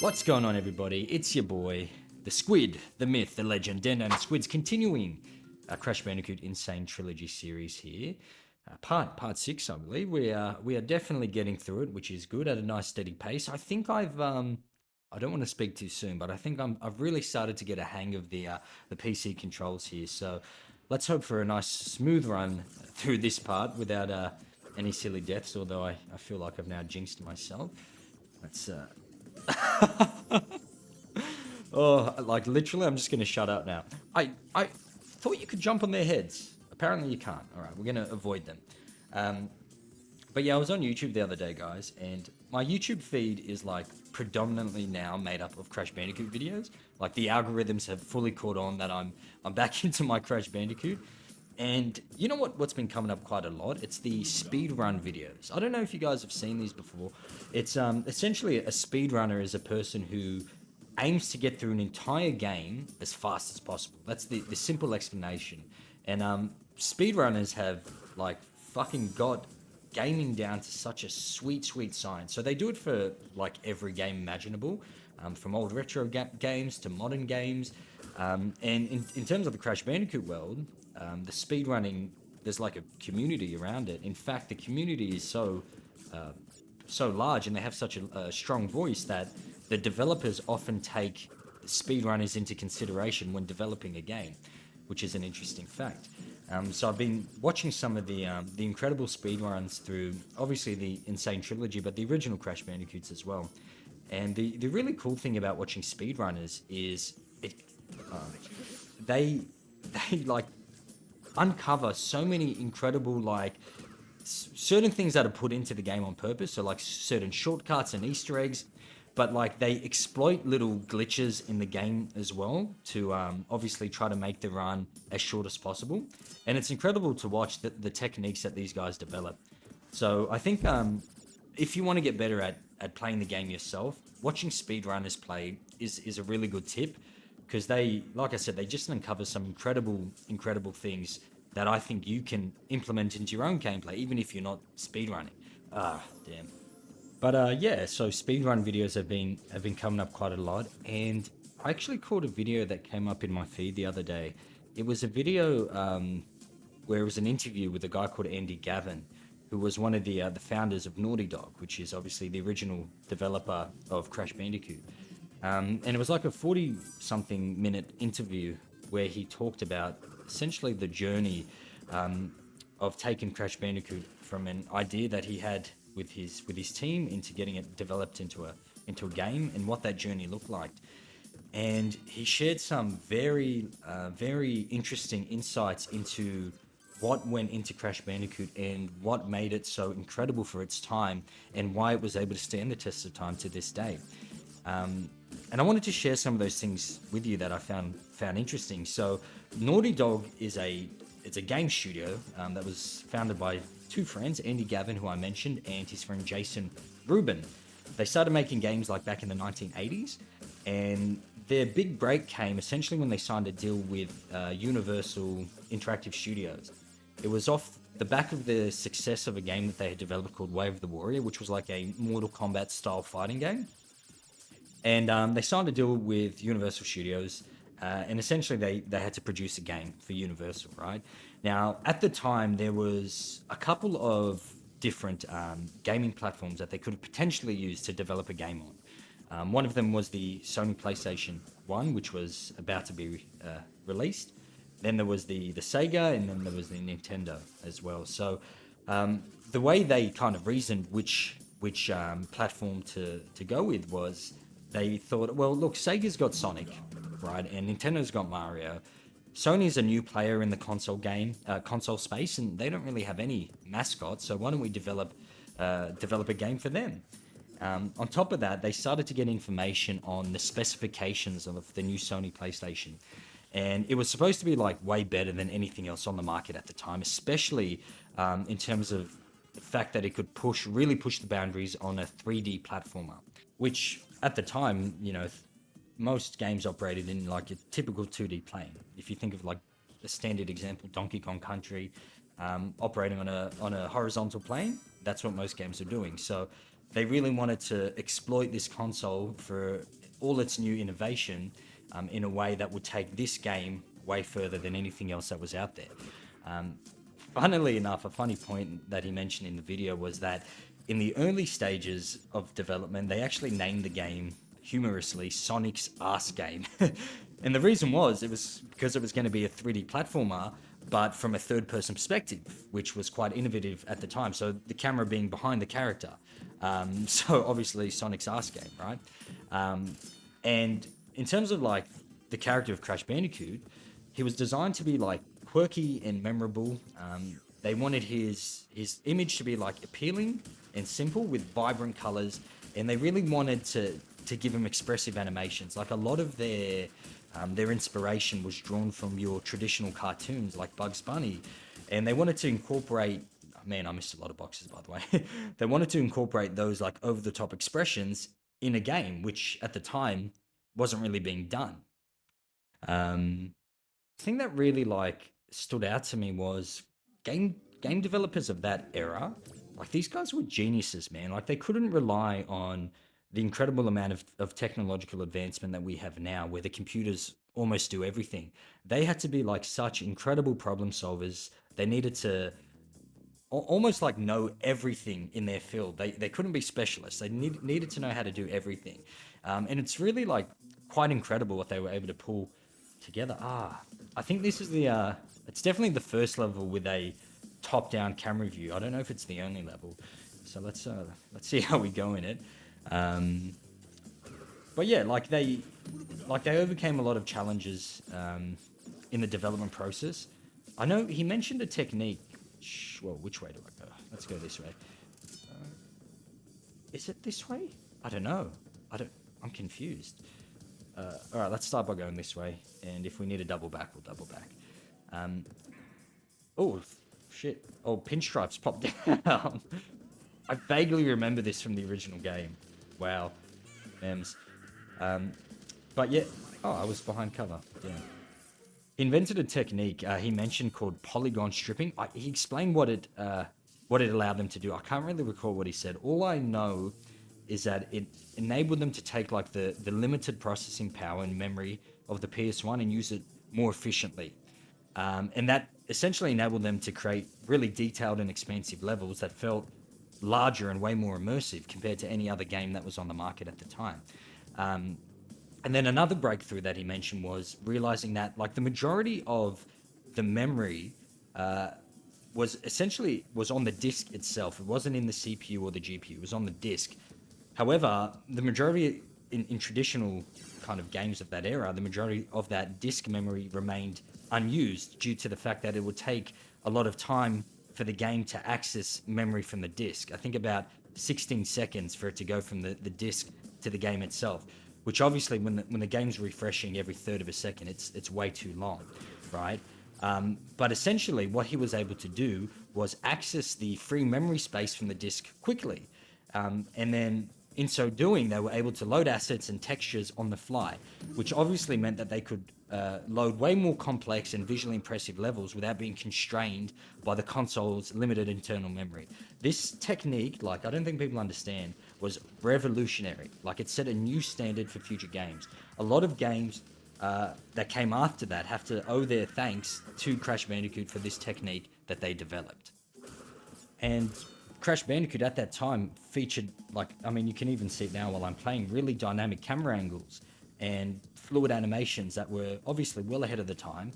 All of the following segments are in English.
What's going on, everybody? It's your boy, the Squid, the myth, the legend, and Squidz, continuing our Crash Bandicoot N'Sane Trilogy series here. Part 6, I believe. We are definitely getting through it, which is good at a nice steady pace. I think I don't want to speak too soon, but I think I've really started to get a hang of the PC controls here. So let's hope for a nice smooth run through this part without any silly deaths. Although I feel like I've now jinxed myself. Let's Oh, like literally, I'm just gonna shut up now. I thought you could jump on their heads. Apparently, you can't. All right, we're gonna avoid them. Um, but yeah, I was on YouTube the other day, guys, and my YouTube feed is like predominantly now made up of Crash Bandicoot videos. Like the algorithms have fully caught on that I'm back into my Crash Bandicoot. And you know what's been coming up quite a lot? It's the speedrun videos. I don't know if you guys have seen these before. It's essentially a speedrunner is a person who aims to get through an entire game as fast as possible. That's the simple explanation. And speedrunners have like fucking got gaming down to such a sweet science. So they do it for like every game imaginable, from old retro games to modern games. And in terms of the Crash Bandicoot world, the speedrunning, there's like a community around it. In fact, the community is so large and they have such a strong voice that the developers often take speedrunners into consideration when developing a game, which is an interesting fact. So I've been watching some of the incredible speedruns through, obviously the N'Sane Trilogy, but the original Crash Bandicoots as well. And the really cool thing about watching speedrunners is they like uncover so many incredible like certain things that are put into the game on purpose, so like certain shortcuts and Easter eggs, but like they exploit little glitches in the game as well to obviously try to make the run as short as possible. And it's incredible to watch the techniques that these guys develop. So I think if you want to get better at playing the game yourself, watching speedrunners play is a really good tip, because they, like I said, they just uncover some incredible things that I think you can implement into your own gameplay, even if you're not speedrunning. Ah, damn. But yeah, so speedrun videos have been coming up quite a lot, and I actually caught a video that came up in my feed the other day. It was a video where it was an interview with a guy called Andy Gavin, who was one of the founders of Naughty Dog, which is obviously the original developer of Crash Bandicoot. And it was like a 40-something minute interview where he talked about essentially the journey of taking Crash Bandicoot from an idea that he had with his team into getting it developed into a game, and what that journey looked like. And he shared some very interesting insights into what went into Crash Bandicoot and what made it so incredible for its time, and why it was able to stand the test of time to this day. And I wanted to share some of those things with you that I found interesting. So, Naughty Dog it's a game studio that was founded by two friends, Andy Gavin, who I mentioned, and his friend Jason Rubin. They started making games like back in the 1980s, and their big break came essentially when they signed a deal with Universal Interactive Studios. It was off the back of the success of a game that they had developed called Wave of the Warrior, which was like a Mortal Kombat style fighting game. And they signed a deal with Universal Studios, and essentially they had to produce a game for Universal, right? Now, at the time, there was a couple of different gaming platforms that they could have potentially used to develop a game on. One of them was the Sony PlayStation 1, which was about to be released. Then there was the Sega, and then there was the Nintendo as well. So the way they kind of reasoned which platform to go with was, they thought, well, look, Sega's got Sonic, right, and Nintendo's got Mario. Sony's a new player in the console space, and they don't really have any mascots. So why don't we develop a game for them? On top of that, they started to get information on the specifications of the new Sony PlayStation, and it was supposed to be like way better than anything else on the market at the time, especially in terms of the fact that it could really push the boundaries on a 3D platformer, which at the time, most games operated in like a typical 2D plane. If you think of like a standard example, Donkey Kong Country, operating on a horizontal plane, that's what most games are doing. So they really wanted to exploit this console for all its new innovation in a way that would take this game way further than anything else that was out there. Um, Funnily enough, a funny point that he mentioned in the video was that in the early stages of development, they actually named the game humorously Sonic's Ass Game. And the reason was it was because it was going to be a 3D platformer, but from a third person perspective, which was quite innovative at the time. So the camera being behind the character. So obviously Sonic's Ass Game, right? And in terms of like the character of Crash Bandicoot, he was designed to be like quirky and memorable. They wanted his image to be like appealing and simple with vibrant colors, and they really wanted to give him expressive animations. Like a lot of their inspiration was drawn from your traditional cartoons like Bugs Bunny, and they wanted to incorporate. Man, I missed a lot of boxes, by the way. They wanted to incorporate those like over the top expressions in a game, which at the time wasn't really being done. Thing that really like stood out to me was game developers of that era. Like these guys were geniuses, man. Like they couldn't rely on the incredible amount of technological advancement that we have now, where the computers almost do everything. They had to be like such incredible problem solvers. They needed to almost like know everything in their field. They couldn't be specialists. They needed to know how to do everything. And it's really like quite incredible what they were able to pull together. I think this is the it's definitely the first level with a top-down camera view. I don't know if it's the only level. So let's see how we go in it. But yeah, like they overcame a lot of challenges in the development process. I know he mentioned a technique. Well, which way do I go? Let's go this way. Is it this way? I don't know. I'm confused. All right, let's start by going this way, and if we need a double back, we'll double back. Oh, shit. Oh, pinstripes popped down. I vaguely remember this from the original game. Wow. Mems. But yeah. Oh, I was behind cover. Damn. He invented a technique he mentioned called polygon stripping. He explained what it allowed them to do. I can't really recall what he said. All I know is that it enabled them to take like the limited processing power and memory of the PS1 and use it more efficiently. And that essentially enabled them to create really detailed and expansive levels that felt larger and way more immersive compared to any other game that was on the market at the time. And then another breakthrough that he mentioned was realizing that like the majority of the memory was on the disk itself. It wasn't in the CPU or the GPU. It was on the disk. However, the majority in traditional kind of games of that era, the majority of that disk memory remained unused due to the fact that it would take a lot of time for the game to access memory from the disk. I think about 16 seconds for it to go from the disk to the game itself, which obviously when the game's refreshing every third of a second, it's way too long, right? But essentially what he was able to do was access the free memory space from the disk quickly. And then in so doing, they were able to load assets and textures on the fly, which obviously meant that they could load way more complex and visually impressive levels without being constrained by the console's limited internal memory. This technique, like I don't think people understand, was revolutionary. Like it set a new standard for future games. A lot of games that came after that have to owe their thanks to Crash Bandicoot for this technique that they developed. And Crash Bandicoot at that time featured, like, I mean, you can even see it now while I'm playing, really dynamic camera angles and fluid animations that were obviously well ahead of the time.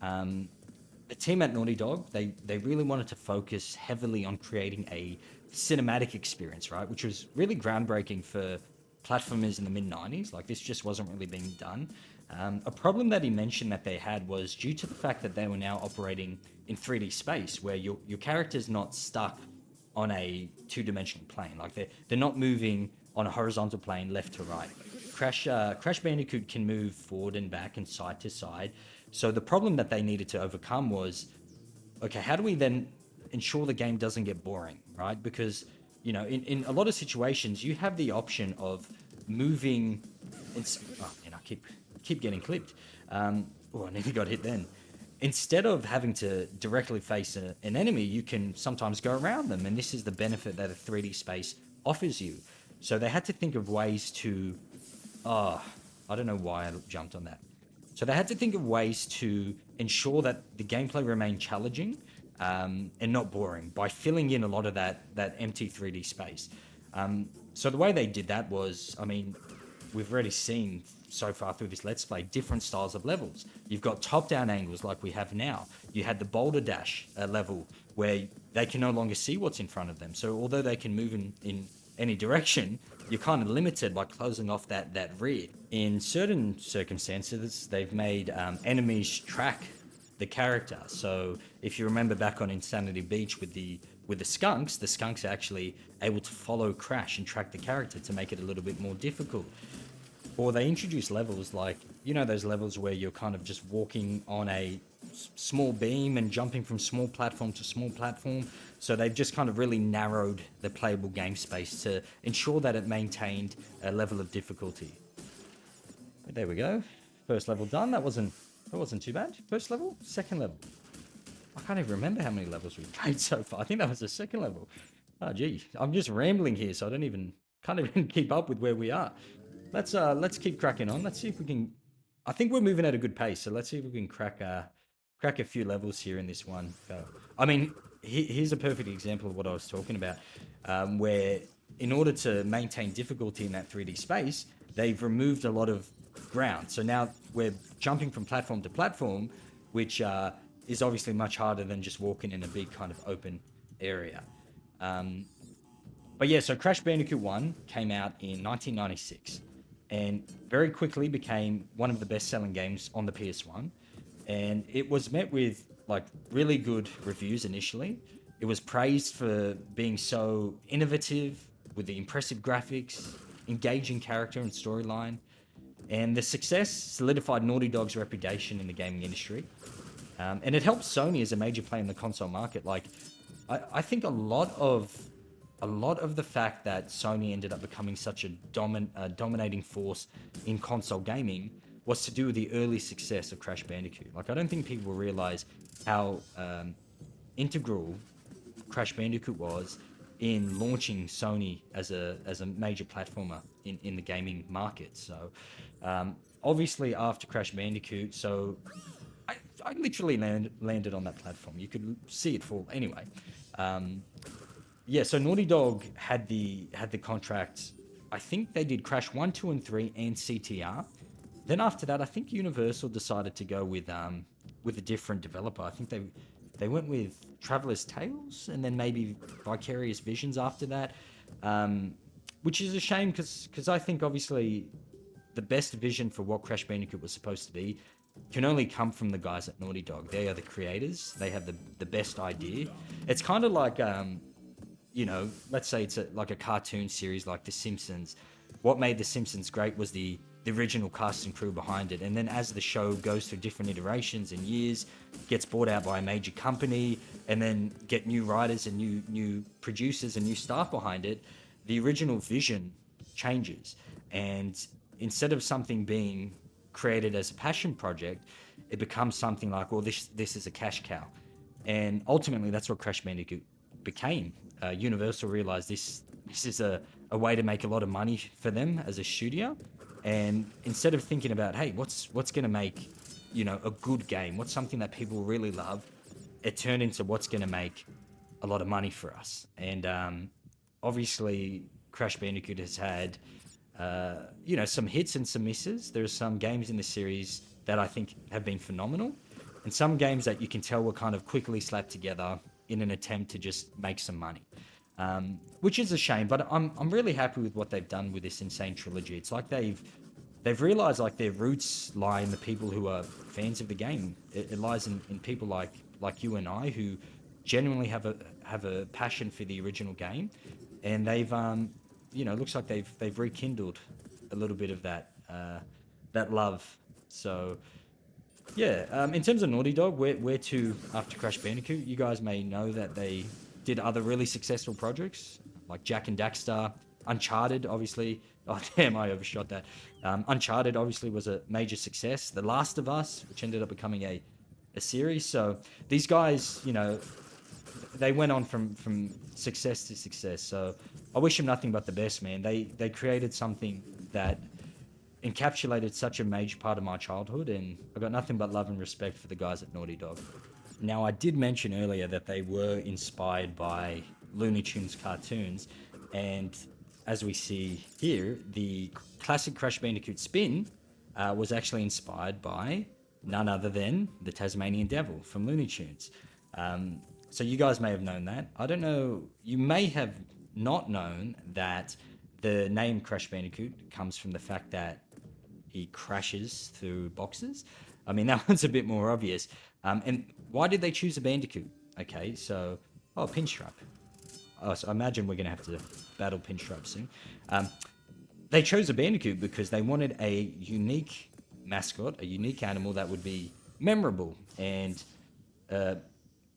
The team at Naughty Dog, they really wanted to focus heavily on creating a cinematic experience, right? Which was really groundbreaking for platformers in the mid-90s. Like, this just wasn't really being done. A problem that he mentioned that they had was due to the fact that they were now operating in 3D space, where your character's not stuck on a two-dimensional plane. Like they're not moving on a horizontal plane left to right. Crash Bandicoot can move forward and back and side to side. So the problem that they needed to overcome was, okay, how do we then ensure the game doesn't get boring, right? Because, you know, in a lot of situations, you have the option of moving. I keep getting clipped. I nearly got hit then. Instead of having to directly face an enemy, you can sometimes go around them, and this is the benefit that a 3D space offers you. So they had to think of ways to, I don't know why I jumped on that. So they had to think of ways to ensure that the gameplay remained challenging and not boring by filling in a lot of that empty 3D space. So the way they did that was, I mean, we've already seen so far through this Let's Play different styles of levels. You've got top-down angles like we have now. You had the boulder dash level where they can no longer see what's in front of them. So although they can move in any direction, you're kind of limited by closing off that rear. In certain circumstances, they've made enemies track the character. So if you remember back on Insanity Beach with the skunks are actually able to follow Crash and track the character to make it a little bit more difficult. Or they introduce levels like, you know, those levels where you're kind of just walking on a small beam and jumping from small platform to small platform. So they've just kind of really narrowed the playable game space to ensure that it maintained a level of difficulty. But there we go. First level done. That wasn't too bad. First level, second level. I can't even remember how many levels we've played so far. I think that was the second level. Oh, gee. I'm just rambling here, so can't even keep up with where we are. Let's keep cracking on. Let's see if we can. I think we're moving at a good pace, so let's see if we can crack a few levels here in this one go. I mean, here's a perfect example of what I was talking about, where in order to maintain difficulty in that 3D space, they've removed a lot of ground. So now we're jumping from platform to platform, which is obviously much harder than just walking in a big kind of open area. But yeah, so Crash Bandicoot 1 came out in 1996 and very quickly became one of the best-selling games on the PS1. And it was met with like really good reviews initially. It was praised for being so innovative with the impressive graphics, engaging character and storyline. And the success solidified Naughty Dog's reputation in the gaming industry. And it helped Sony as a major player in the console market. Like, I think a lot of the fact that Sony ended up becoming such a dominating force in console gaming was to do with the early success of Crash Bandicoot. Like, I don't think people realize how integral Crash Bandicoot was in launching Sony as a major platformer in the gaming market. So, obviously after Crash Bandicoot, so I literally landed on that platform. You could see it fall anyway. Yeah, so Naughty Dog had the contract. I think they did Crash 1, 2, and 3 and CTR. Then after that, I think Universal decided to go with a different developer. I think they went with Traveler's Tales and then maybe Vicarious Visions after that, which is a shame because I think obviously the best vision for what Crash Bandicoot was supposed to be can only come from the guys at Naughty Dog. They are the creators. They have the best idea. It's kind of like you know, let's say it's like a cartoon series like The Simpsons. What made The Simpsons great was the original cast and crew behind it. And then as the show goes through different iterations and years, gets bought out by a major company, and then get new writers and new producers and new staff behind it, the original vision changes. And instead of something being created as a passion project, it becomes something like, well, this is a cash cow. And ultimately, that's what Crash Bandicoot became. Universal realized this is a way to make a lot of money for them as a studio, and instead of thinking about, hey, what's going to make, you know, a good game, what's something that people really love, it turned into what's going to make a lot of money for us. And obviously Crash Bandicoot has had you know, some hits and some misses. There are some games in the series that I think have been phenomenal, and some games that you can tell were kind of quickly slapped together in an attempt to just make some money, which is a shame. But I'm really happy with what they've done with this N'Sane Trilogy. It's like they've realized like their roots lie in the people who are fans of the game. It lies in people like you and I who genuinely have a passion for the original game, and they've you know, looks like they've rekindled a little bit of that love. So yeah, in terms of Naughty Dog, where to after Crash Bandicoot? You guys may know that they did other really successful projects like Jak and Daxter, Uncharted, obviously. Oh damn, I overshot that. Uncharted obviously was a major success. The Last of Us, which ended up becoming a series. So these guys, you know, they went on from success to success. So I wish them nothing but the best, man. They created something that encapsulated such a major part of my childhood, and I got nothing but love and respect for the guys at Naughty Dog. Now, I did mention earlier that they were inspired by Looney Tunes cartoons, and as we see here, the classic Crash Bandicoot spin was actually inspired by none other than the Tasmanian Devil from Looney Tunes. So you guys may have known that. I don't know. You may have not known that the name Crash Bandicoot comes from the fact that he crashes through boxes. I mean, that one's a bit more obvious. And why did they choose a Bandicoot? Okay, so... Oh, Pinstripe. Oh, so I imagine we're going to have to battle Pinstripe soon. They chose a Bandicoot because they wanted a unique mascot, a unique animal that would be memorable. And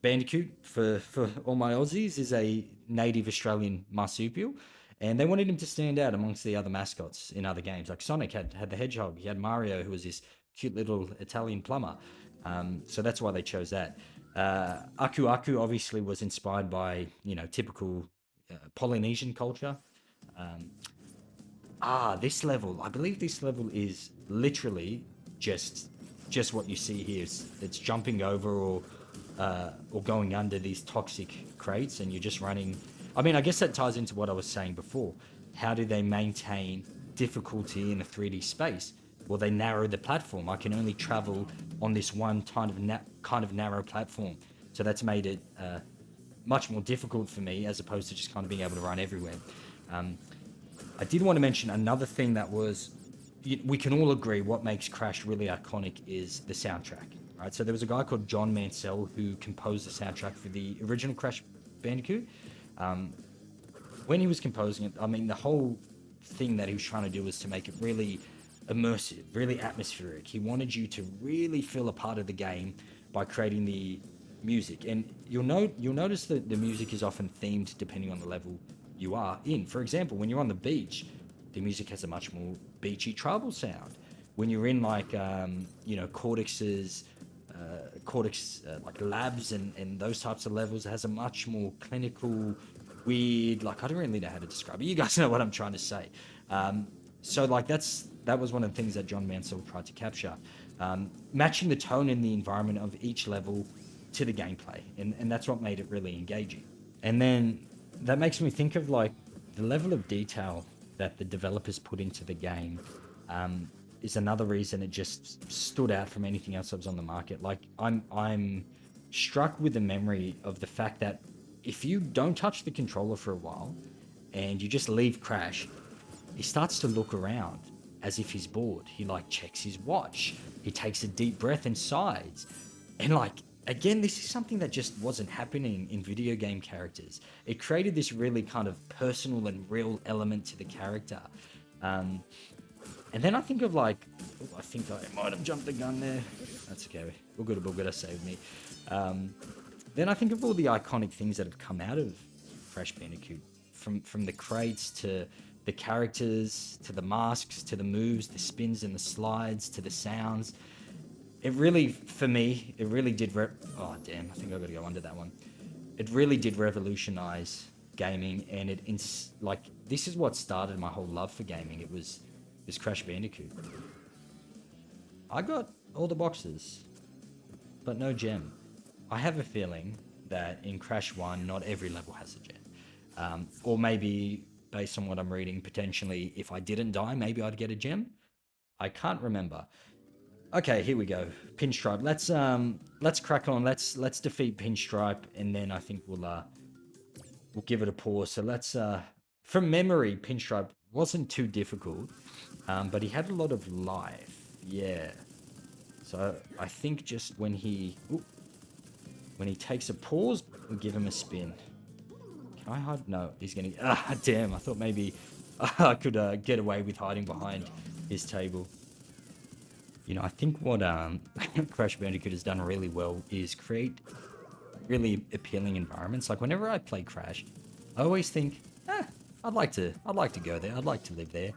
Bandicoot, for all my Aussies, is a native Australian marsupial. And they wanted him to stand out amongst the other mascots in other games. Like Sonic had the Hedgehog. He had Mario, who was this cute little Italian plumber. So that's why they chose that. Aku Aku obviously was inspired by, typical Polynesian culture. This level. I believe this level is literally just what you see here. It's jumping over or going under these toxic crates, and you're just running. I mean, I guess that ties into what I was saying before. How do they maintain difficulty in a 3D space? Well, they narrow the platform. I can only travel on this one kind of narrow platform. So that's made it much more difficult for me as opposed to just kind of being able to run everywhere. I did want to mention another thing that was, we can all agree what makes Crash really iconic is the soundtrack, right? So there was a guy called John Mansell who composed the soundtrack for the original Crash Bandicoot. When he was composing it, I mean, the whole thing that he was trying to do was to make it really immersive, really atmospheric. He wanted you to really feel a part of the game by creating the music. And you'll notice that the music is often themed depending on the level you are in. For example, when you're on the beach, the music has a much more beachy tribal sound. When you're in Cortex's like labs and those types of levels, it has a much more clinical, weird, I don't really know how to describe it. You guys know what I'm trying to say. So that was one of the things that John Mansell tried to capture. Matching the tone and the environment of each level to the gameplay. And that's what made it really engaging. And then that makes me think of the level of detail that the developers put into the game is another reason it just stood out from anything else that was on the market. I'm struck with the memory of the fact that if you don't touch the controller for a while and you just leave Crash, he starts to look around as if he's bored. He checks his watch. He takes a deep breath and sighs. And again, this is something that just wasn't happening in video game characters. It created this really kind of personal and real element to the character. And then I think of I think I might have jumped the gun there. That's okay. Boogada saved me. Then I think of all the iconic things that have come out of Crash Bandicoot, from the crates to the characters, to the masks, to the moves, the spins and the slides, to the sounds. It really, for me, it really did... oh, damn, I think I've got to go under that one. It really did revolutionize gaming, and this is what started my whole love for gaming. It was this Crash Bandicoot. I got all the boxes, but no gem. I have a feeling that in Crash 1, not every level has a gem. Or maybe, based on what I'm reading, potentially, if I didn't die, maybe I'd get a gem. I can't remember. Okay, here we go. Pinstripe. Let's crack on. Let's defeat Pinstripe, and then I think we'll give it a pause. So let's from memory, Pinstripe wasn't too difficult, but he had a lot of life. Yeah. So I think just when he takes a pause, we'll give him a spin. Can I hide? No, he's gonna. Damn! I thought maybe I could get away with hiding behind his table. I think what Crash Bandicoot has done really well is create really appealing environments. Whenever I play Crash, I always think, I'd like to go there. I'd like to live there.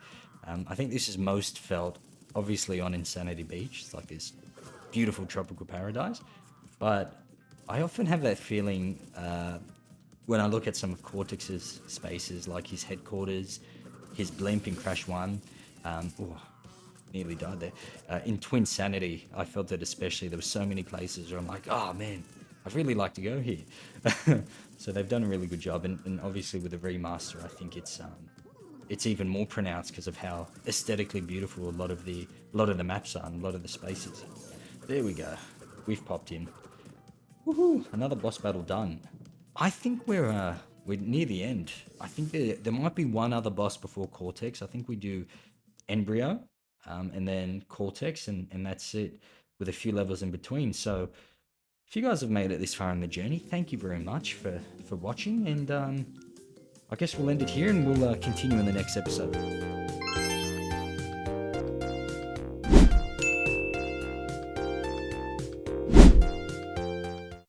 I think this is most felt, obviously, on Insanity Beach. It's this beautiful tropical paradise. But I often have that feeling when I look at some of Cortex's spaces, like his headquarters, his blimp in Crash 1. Oh, nearly died there. In Twin Sanity, I felt it especially. There were so many places where I'm like, oh man, I'd really like to go here. So they've done a really good job, and obviously with the remaster, I think it's even more pronounced because of how aesthetically beautiful a lot of the maps are and a lot of the spaces. There we go. We've popped in. Woohoo! Another boss battle done. I think we're near the end. I think there might be one other boss before Cortex. I think we do Embryo, and then Cortex, and that's it, with a few levels in between. So if you guys have made it this far in the journey, thank you very much for watching, and I guess we'll end it here, and we'll continue in the next episode.